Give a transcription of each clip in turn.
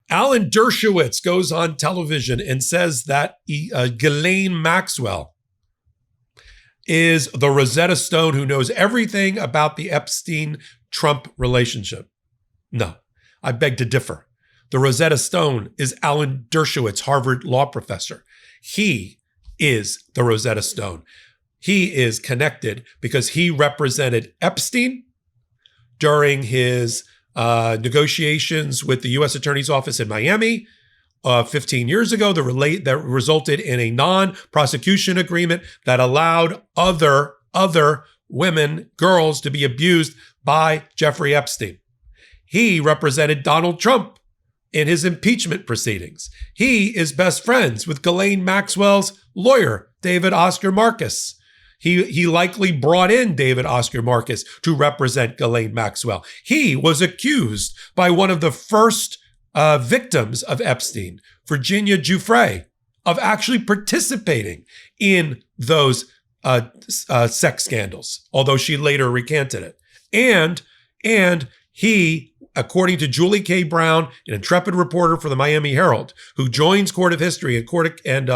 Alan Dershowitz goes on television and says that Ghislaine Maxwell is the Rosetta Stone who knows everything about the Epstein-Trump relationship. No, I beg to differ. The Rosetta Stone is Alan Dershowitz, Harvard law professor. He is the Rosetta Stone. He is connected because he represented Epstein during his negotiations with the U.S. Attorney's Office in Miami 15 years ago that resulted in a non-prosecution agreement that allowed other women, girls, to be abused by Jeffrey Epstein. He represented Donald Trump in his impeachment proceedings. He is best friends with Ghislaine Maxwell's lawyer, David Oscar Marcus. He likely brought in David Oscar Marcus to represent Ghislaine Maxwell. He was accused by one of the first victims of Epstein, Virginia Giuffre, of actually participating in those sex scandals, although she later recanted it. And he, according to Julie K. Brown, an intrepid reporter for the Miami Herald, who joins Court of History and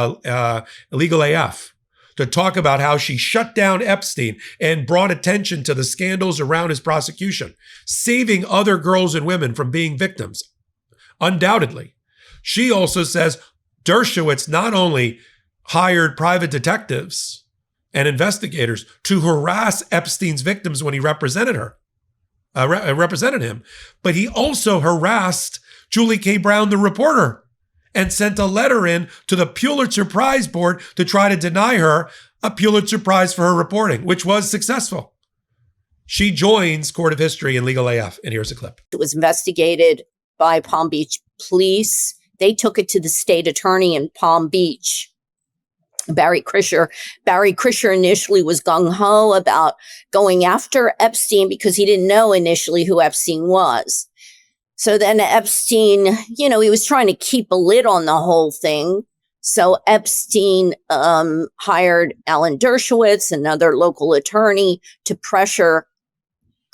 Legal AF, to talk about how she shut down Epstein and brought attention to the scandals around his prosecution, saving other girls and women from being victims. Undoubtedly. She also says Dershowitz not only hired private detectives and investigators to harass Epstein's victims when he represented him, but he also harassed Julie K. Brown, the reporter, and sent a letter in to the Pulitzer Prize board to try to deny her a Pulitzer Prize for her reporting, which was successful. She joins Court of History and Legal AF, and here's a clip. It was investigated by Palm Beach police. They took it to the state attorney in Palm Beach, Barry Krischer. Barry Krischer initially was gung-ho about going after Epstein because he didn't know initially who Epstein was. So then Epstein, he was trying to keep a lid on the whole thing. So Epstein hired Alan Dershowitz, another local attorney, to pressure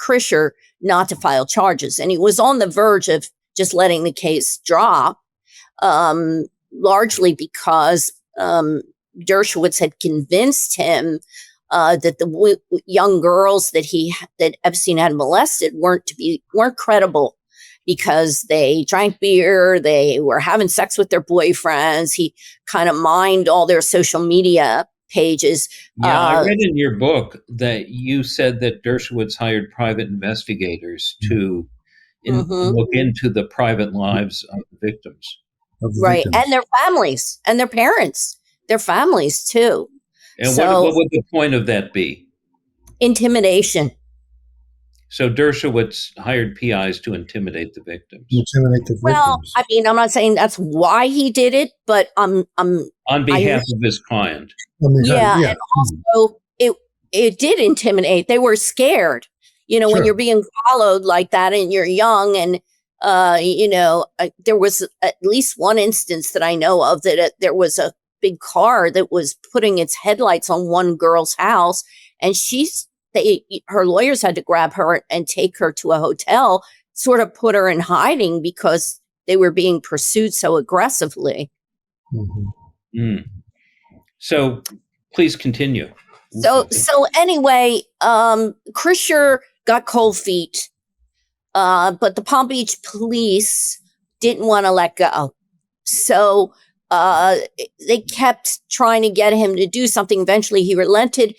Krischer not to file charges. And he was on the verge of just letting the case drop, largely because Dershowitz had convinced him that the young girls that Epstein had molested weren't credible, because they drank beer, they were having sex with their boyfriends. He kind of mined all their social media pages. Yeah, I read in your book that you said that Dershowitz hired private investigators to look into the private lives of the victims. Right, and their families, and their parents, their families too. And what would the point of that be? Intimidation. So Dershowitz hired PIs to intimidate the victims. Well, I mean, I'm not saying that's why he did it, but on behalf of his client. Yeah, and also it did intimidate. They were scared. When you're being followed like that and you're young, and there was at least one instance that I know of that there was a big car that was putting its headlights on one girl's house, and her lawyers had to grab her and take her to a hotel, sort of put her in hiding because they were being pursued so aggressively. So please continue. So anyway, Krischer got cold feet, but the Palm Beach police didn't want to let go. So they kept trying to get him to do something. Eventually he relented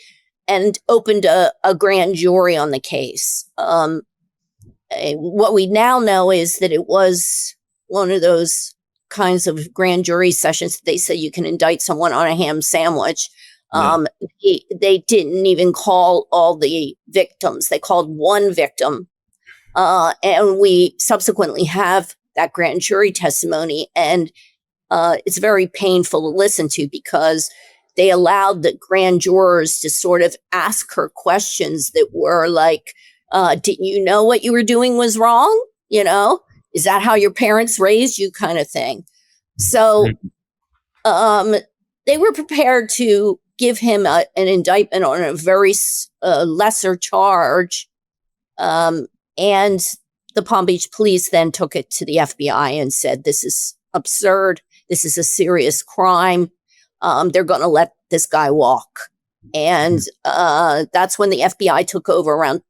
and opened a grand jury on the case. What we now know is that it was one of those kinds of grand jury sessions. They say you can indict someone on a ham sandwich. They didn't even call all the victims. They called one victim. And we subsequently have that grand jury testimony. And it's very painful to listen to, because they allowed the grand jurors to sort of ask her questions that were like, didn't you know what you were doing was wrong? Is that how your parents raised you, kind of thing? So they were prepared to give him an indictment on a very lesser charge. And the Palm Beach police then took it to the FBI and said, this is absurd. This is a serious crime. They're going to let this guy walk. And that's when the FBI took over around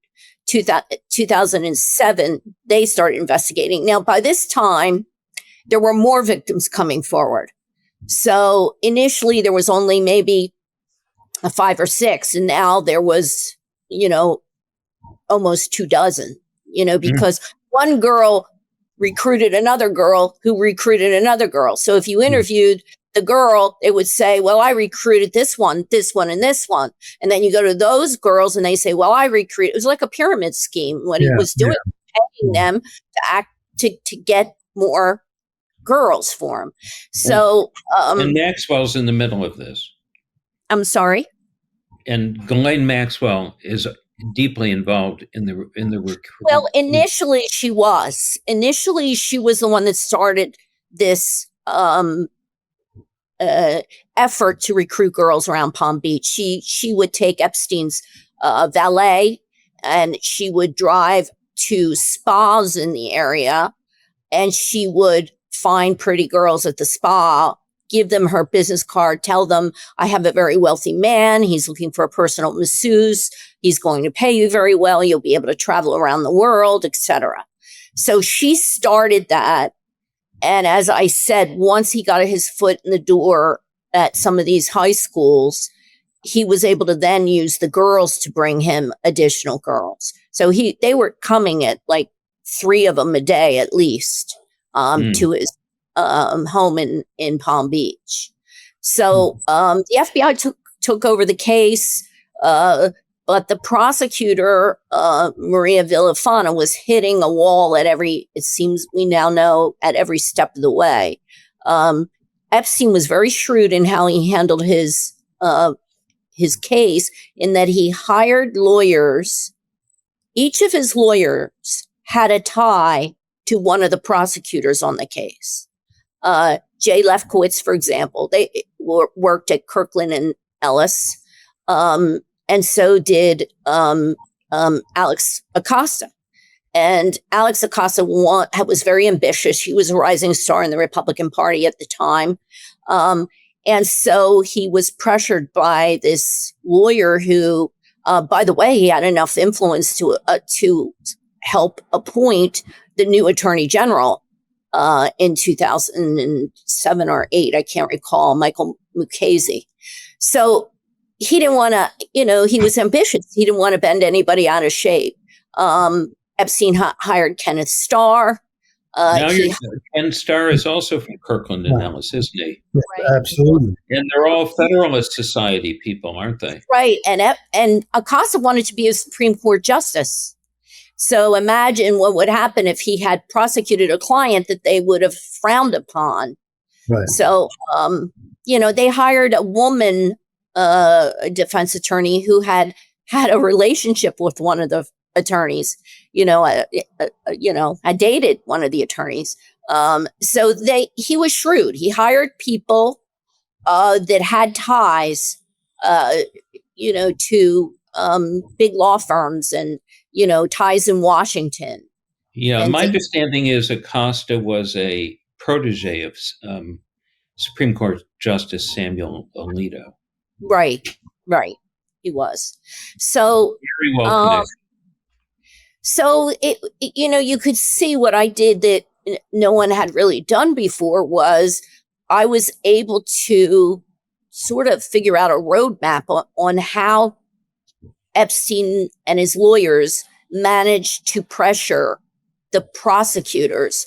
2007. They started investigating. Now, by this time, there were more victims coming forward. So initially, there was only maybe 5 or 6. And now there was, almost 24, because one girl recruited another girl who recruited another girl. So if you interviewed the girl, it would say, well, I recruited this one, and this one. And then you go to those girls and they say, well, I recruited. It was like a pyramid scheme. What he was doing, paying them to get more girls for him. So, and Maxwell's in the middle of this. I'm sorry. And Ghislaine Maxwell is deeply involved in the recruitment. Well, initially she was the one that started this effort to recruit girls around Palm Beach. She would take Epstein's valet, and she would drive to spas in the area, and she would find pretty girls at the spa, give them her business card, tell them, I have a very wealthy man. He's looking for a personal masseuse. He's going to pay you very well. You'll be able to travel around the world, etc. So she started that. And as I said, once he got his foot in the door at some of these high schools, he was able to then use the girls to bring him additional girls. So they were coming at like 3 of them a day at least to his home in Palm Beach. So the FBI took over the case, but the prosecutor, Maria Villafana, was hitting a wall it seems we now know, at every step of the way. Epstein was very shrewd in how he handled his case, in that he hired lawyers. Each of his lawyers had a tie to one of the prosecutors on the case. Jay Lefkowitz, for example, they worked at Kirkland and Ellis. And so did Alex Acosta. And Alex Acosta was very ambitious. He was a rising star in the Republican Party at the time. And so he was pressured by this lawyer who, by the way, he had enough influence to help appoint the new attorney general in 2007 or 8. I can't recall, Michael Mukasey. So he didn't want to, he was ambitious. He didn't want to bend anybody out of shape. Epstein hired Kenneth Starr. Ken Starr is also from Kirkland and Ellis, isn't he? Yes, right. Absolutely. And they're all Federalist Society people, aren't they? Right. And Acosta wanted to be a Supreme Court justice. So imagine what would happen if he had prosecuted a client that they would have frowned upon. Right. So, they hired a woman, a defense attorney who had a relationship with one of the attorneys, had dated one of the attorneys. So he was shrewd. He hired people that had ties, to big law firms and, ties in Washington. Yeah, my understanding is Acosta was a protege of Supreme Court Justice Samuel Alito. Right. He was. So very well connected. So you could see what I did that no one had really done before was I was able to sort of figure out a roadmap on how Epstein and his lawyers managed to pressure the prosecutors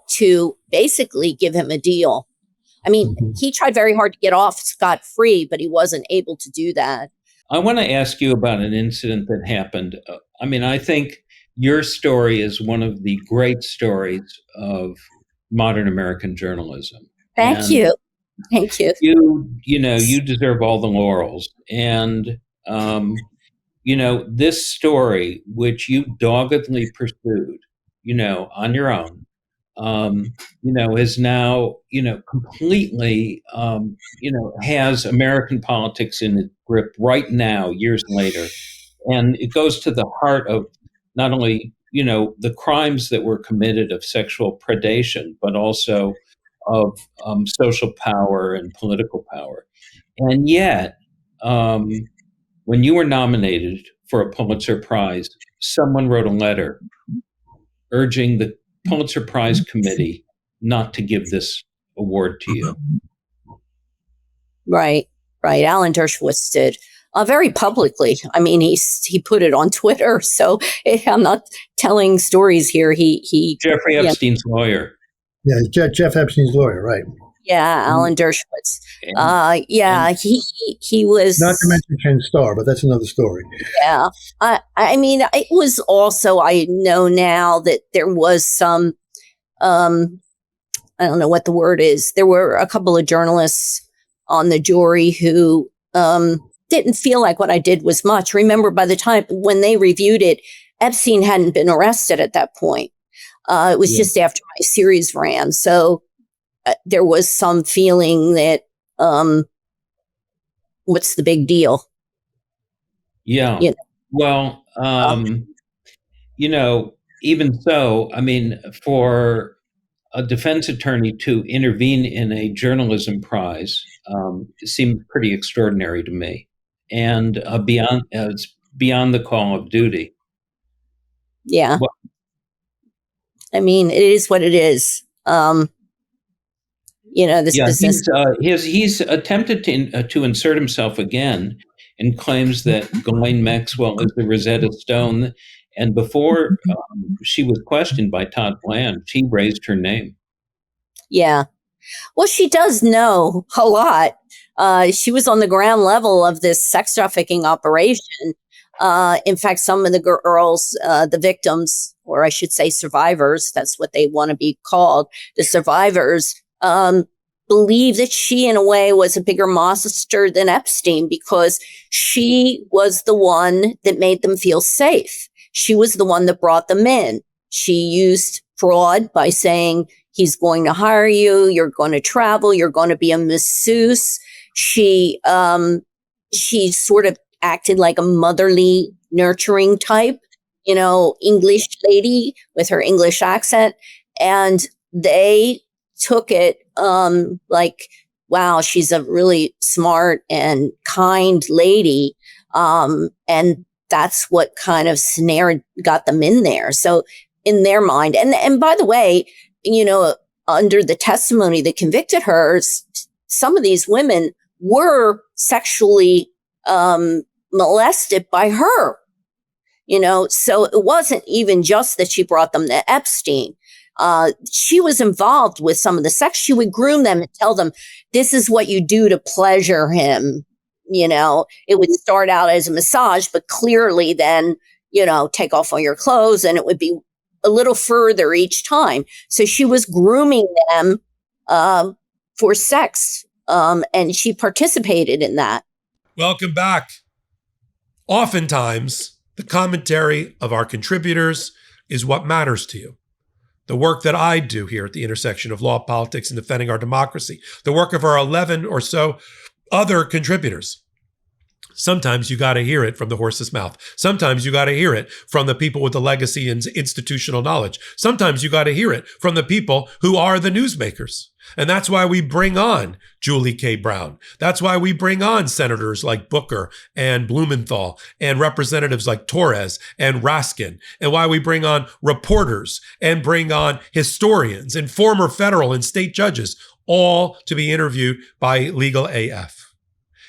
to basically give him a deal. I mean, he tried very hard to get off scot-free, but he wasn't able to do that. I want to ask you about an incident that happened. I think your story is one of the great stories of modern American journalism. Thank you. You deserve all the laurels. And, this story, which you doggedly pursued, on your own, is now, completely, has American politics in its grip right now, years later. And it goes to the heart of not only the crimes that were committed of sexual predation, but also of social power and political power. And yet, when you were nominated for a Pulitzer Prize, someone wrote a letter urging the Pulitzer Prize committee not to give this award to you. Right. Alan Dershowitz did. Very publicly. I mean, he put it on Twitter. So I'm not telling stories here. He Jeffrey Epstein's lawyer. Yeah, Jeff Epstein's lawyer, right? Yeah, Alan Dershowitz. He was not to mention Ken Starr, but that's another story. Yeah, I mean, it was also, I know now that there was some, I don't know what the word is. There were a couple of journalists on the jury who didn't feel like what I did was much. Remember, by the time when they reviewed it, Epstein hadn't been arrested at that point. It was just after my series ran. So there was some feeling that, what's the big deal? Yeah. Well, even so, I mean, for a defense attorney to intervene in a journalism prize seemed pretty extraordinary to me, and it's beyond the call of duty. Yeah. Well, I mean, it is what it is. This business. He's attempted to insert himself again, and claims that Ghislaine Maxwell is the Rosetta Stone. And before she was questioned by Todd Bland, she raised her name. Yeah. Well, she does know a lot. She was on the ground level of this sex trafficking operation. In fact, some of the girls, the victims, or I should say survivors, that's what they want to be called, the survivors, believe that she, in a way, was a bigger monster than Epstein because she was the one that made them feel safe. She was the one that brought them in. She used fraud by saying, he's going to hire you, you're going to travel, you're going to be a masseuse. She sort of acted like a motherly, nurturing type, English lady with her English accent. And they took it like, wow, she's a really smart and kind lady. And that's what kind of got them in there. So in their mind, and by the way, under the testimony that convicted her, some of these women were sexually molested by her, so it wasn't even just that she brought them to Epstein. She was involved with some of the sex. She would groom them and tell them, this is what you do to pleasure him. It would start out as a massage, but clearly then, take off all your clothes, and it would be a little further each time. So she was grooming them for sex, and she participated in that. Welcome back. Oftentimes, the commentary of our contributors is what matters to you. The work that I do here at the intersection of law, politics, and defending our democracy, the work of our 11 or so other contributors. Sometimes you got to hear it from the horse's mouth. Sometimes you got to hear it from the people with the legacy and institutional knowledge. Sometimes you got to hear it from the people who are the newsmakers. And that's why we bring on Julie K. Brown. That's why we bring on senators like Booker and Blumenthal and representatives like Torres and Raskin, and why we bring on reporters and bring on historians and former federal and state judges, all to be interviewed by Legal AF.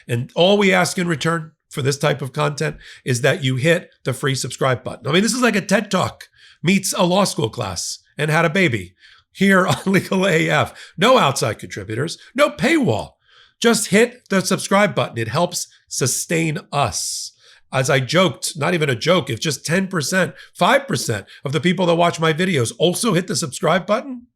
And all we ask in return for this type of content is that you hit the free subscribe button. I mean, this is like a TED Talk meets a law school class and had a baby. Here on Legal AF, no outside contributors, no paywall. Just hit the subscribe button. It helps sustain us. As I joked, not even a joke, if just 10%, 5% of the people that watch my videos also hit the subscribe button,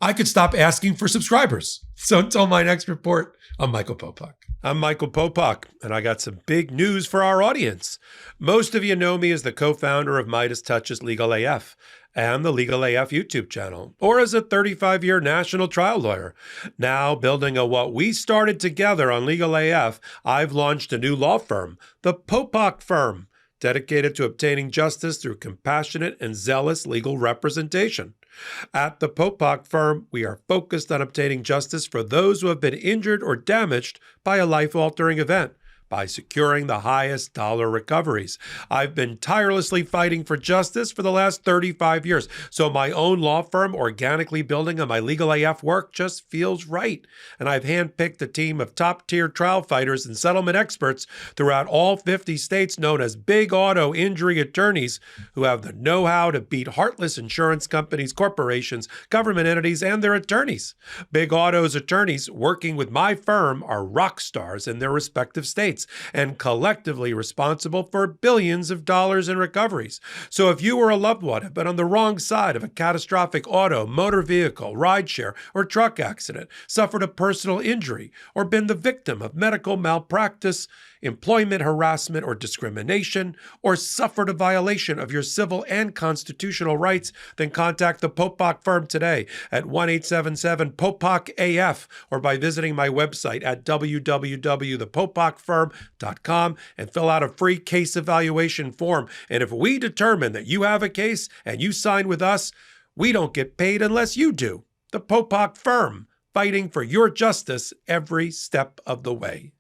I could stop asking for subscribers. So until my next report, I'm Michael Popak. I'm Michael Popak, and I got some big news for our audience. Most of you know me as the co-founder of Midas Touches Legal AF and the Legal AF YouTube channel, or as a 35-year national trial lawyer. Now, building on what we started together on Legal AF, I've launched a new law firm, the Popak Firm. dedicated to obtaining justice through compassionate and zealous legal representation. At the Popak firm, we are focused on obtaining justice for those who have been injured or damaged by a life-altering event, by securing the highest dollar recoveries. I've been tirelessly fighting for justice for the last 35 years, so my own law firm organically building on my Legal AF work just feels right. And I've handpicked a team of top-tier trial fighters and settlement experts throughout all 50 states known as big auto injury attorneys who have the know-how to beat heartless insurance companies, corporations, government entities, and their attorneys. Big Auto's attorneys working with my firm are rock stars in their respective states, and collectively responsible for billions of dollars in recoveries. So if you or a loved one have been on the wrong side of a catastrophic auto, motor vehicle, rideshare, or truck accident, suffered a personal injury, or been the victim of medical malpractice, employment harassment or discrimination, or suffered a violation of your civil and constitutional rights, then contact the Popak firm today at 1-877-POPAK-AF or by visiting my website at www.thepopakfirm.com and fill out a free case evaluation form. And if we determine that you have a case and you sign with us, we don't get paid unless you do. The Popak firm, fighting for your justice every step of the way.